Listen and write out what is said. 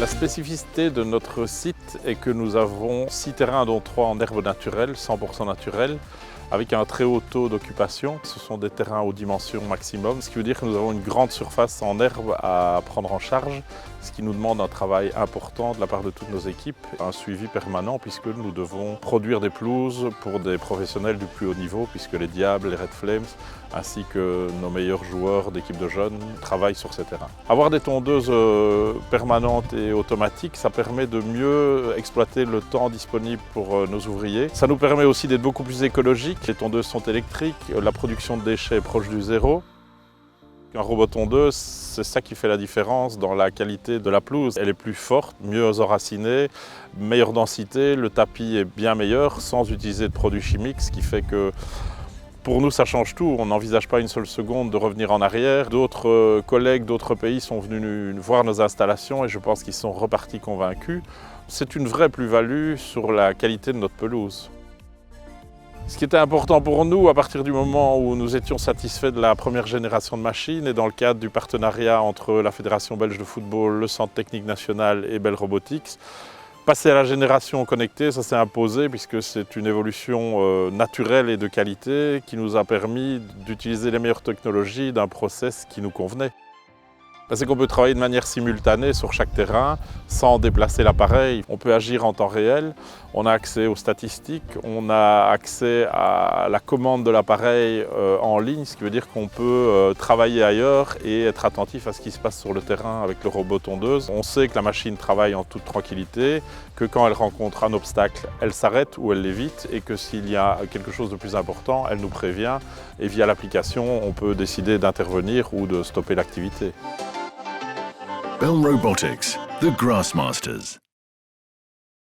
La spécificité de notre site est que nous avons 6 terrains, dont 3 en herbe naturelle, 100% naturelle, avec un très haut taux d'occupation. Ce sont des terrains aux dimensions maximum, ce qui veut dire que nous avons une grande surface en herbe à prendre en charge, ce qui nous demande un travail important de la part de toutes nos équipes, un suivi permanent puisque nous devons produire des pelouses pour des professionnels du plus haut niveau, puisque les Diables, les Red Flames, ainsi que nos meilleurs joueurs d'équipe de jeunes travaillent sur ces terrains. Avoir des tondeuses permanentes et automatiques, ça permet de mieux exploiter le temps disponible pour nos ouvriers. Ça nous permet aussi d'être beaucoup plus écologiques. Les tondeuses sont électriques, la production de déchets est proche du zéro. Un robot tondeuse, c'est ça qui fait la différence dans la qualité de la pelouse. Elle est plus forte, mieux enracinée, meilleure densité, le tapis est bien meilleur sans utiliser de produits chimiques, ce qui fait que pour nous, ça change tout. On n'envisage pas une seule seconde de revenir en arrière. D'autres collègues d'autres pays sont venus voir nos installations et je pense qu'ils sont repartis convaincus. C'est une vraie plus-value sur la qualité de notre pelouse. Ce qui était important pour nous, à partir du moment où nous étions satisfaits de la première génération de machines et dans le cadre du partenariat entre la Fédération belge de football, le Centre technique national et Bell Robotics, passer à la génération connectée, ça s'est imposé puisque c'est une évolution naturelle et de qualité qui nous a permis d'utiliser les meilleures technologies d'un process qui nous convenait. C'est qu'on peut travailler de manière simultanée sur chaque terrain sans déplacer l'appareil. On peut agir en temps réel, on a accès aux statistiques, on a accès à la commande de l'appareil en ligne, ce qui veut dire qu'on peut travailler ailleurs et être attentif à ce qui se passe sur le terrain avec le robot tondeuse. On sait que la machine travaille en toute tranquillité, que quand elle rencontre un obstacle, elle s'arrête ou elle l'évite et que s'il y a quelque chose de plus important, elle nous prévient et via l'application, on peut décider d'intervenir ou de stopper l'activité. Bell Robotics, the Grassmasters.